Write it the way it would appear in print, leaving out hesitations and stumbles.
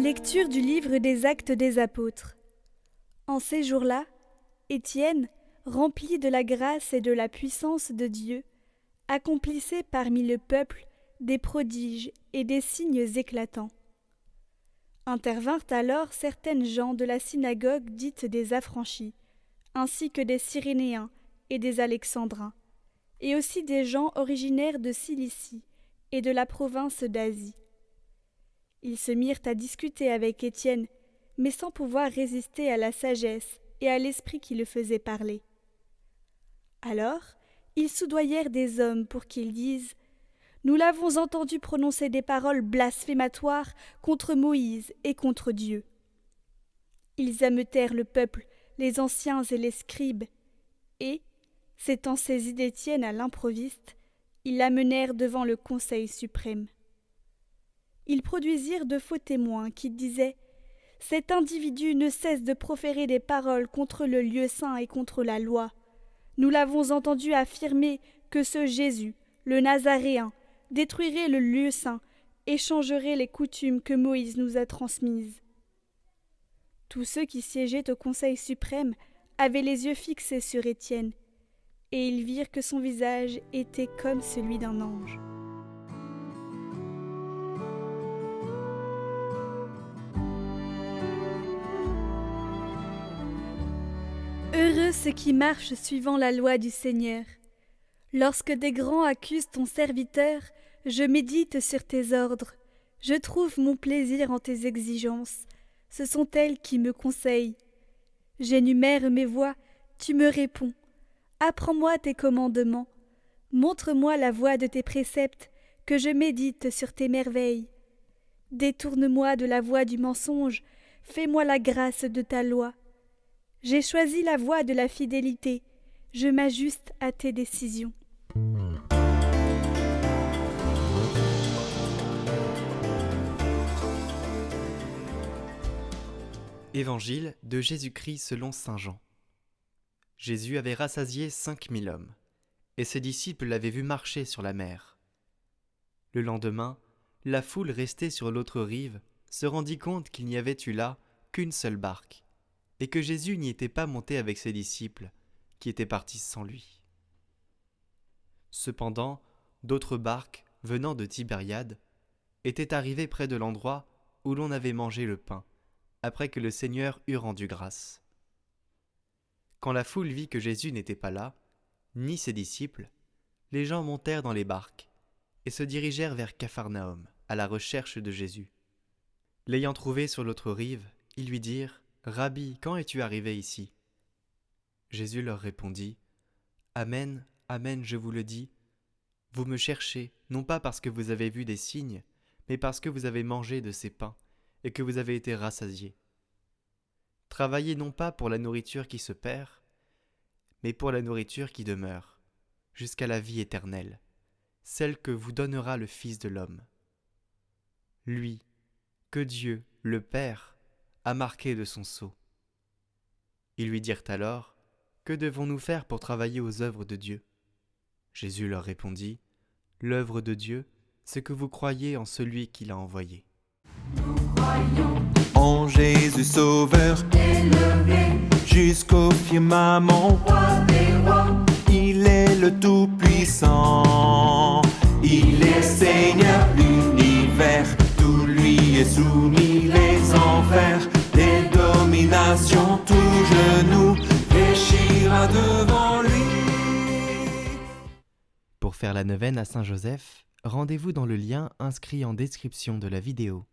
Lecture du livre des Actes des Apôtres. En ces jours-là, Étienne, rempli de la grâce et de la puissance de Dieu, accomplissait parmi le peuple des prodiges et des signes éclatants. Intervinrent alors certaines gens de la synagogue dite des Affranchis, ainsi que des Cyrénéens et des Alexandrins, et aussi des gens originaires de Cilicie et de la province d'Asie. Ils se mirent à discuter avec Étienne, mais sans pouvoir résister à la sagesse et à l'esprit qui le faisait parler. Alors, ils soudoyèrent des hommes pour qu'ils disent « Nous l'avons entendu prononcer des paroles blasphématoires contre Moïse et contre Dieu. » Ils ameutèrent le peuple, les anciens et les scribes, et, s'étant saisis d'Étienne à l'improviste, ils l'amenèrent devant le Conseil suprême. Ils produisirent de faux témoins qui disaient « Cet individu ne cesse de proférer des paroles contre le lieu saint et contre la loi. Nous l'avons entendu affirmer que ce Jésus, le Nazaréen, détruirait le lieu saint et changerait les coutumes que Moïse nous a transmises. » Tous ceux qui siégeaient au Conseil suprême avaient les yeux fixés sur Étienne, et ils virent que son visage était comme celui d'un ange. Heureux ceux qui marchent suivant la loi du Seigneur. Lorsque des grands accusent ton serviteur, je médite sur tes ordres. Je trouve mon plaisir en tes exigences. Ce sont elles qui me conseillent. J'énumère mes voies, tu me réponds. Apprends-moi tes commandements. Montre-moi la voie de tes préceptes, que je médite sur tes merveilles. Détourne-moi de la voie du mensonge, fais-moi la grâce de ta loi. J'ai choisi la voie de la fidélité, je m'ajuste à tes décisions. Évangile de Jésus-Christ selon saint Jean. Jésus avait rassasié 5000 hommes, et ses disciples l'avaient vu marcher sur la mer. Le lendemain, la foule restée sur l'autre rive se rendit compte qu'il n'y avait eu là qu'une seule barque, et que Jésus n'y était pas monté avec ses disciples, qui étaient partis sans lui. Cependant, d'autres barques, venant de Tibériade, étaient arrivées près de l'endroit où l'on avait mangé le pain, après que le Seigneur eut rendu grâce. Quand la foule vit que Jésus n'était pas là, ni ses disciples, les gens montèrent dans les barques et se dirigèrent vers Capharnaüm, à la recherche de Jésus. L'ayant trouvé sur l'autre rive, ils lui dirent « Rabbi, quand es-tu arrivé ici ?» Jésus leur répondit « Amen, amen, je vous le dis, vous me cherchez, non pas parce que vous avez vu des signes, mais parce que vous avez mangé de ces pains et que vous avez été rassasiés. Travaillez non pas pour la nourriture qui se perd, mais pour la nourriture qui demeure, jusqu'à la vie éternelle, celle que vous donnera le Fils de l'homme. Lui, que Dieu, le Père, a marqué de son sceau. » Ils lui dirent alors, « Que devons-nous faire pour travailler aux œuvres de Dieu ?» Jésus leur répondit, « L'œuvre de Dieu, c'est que vous croyez en celui qui l'a envoyé. » Nous croyons en Jésus Sauveur, élevé jusqu'au firmament, roi des rois. Il est le Tout-Puissant, il est Seigneur l'univers, tout lui est soumis, les enfers, les dominations, tout genou fléchira devant lui. Pour faire la neuvaine à Saint-Joseph, rendez-vous dans le lien inscrit en description de la vidéo.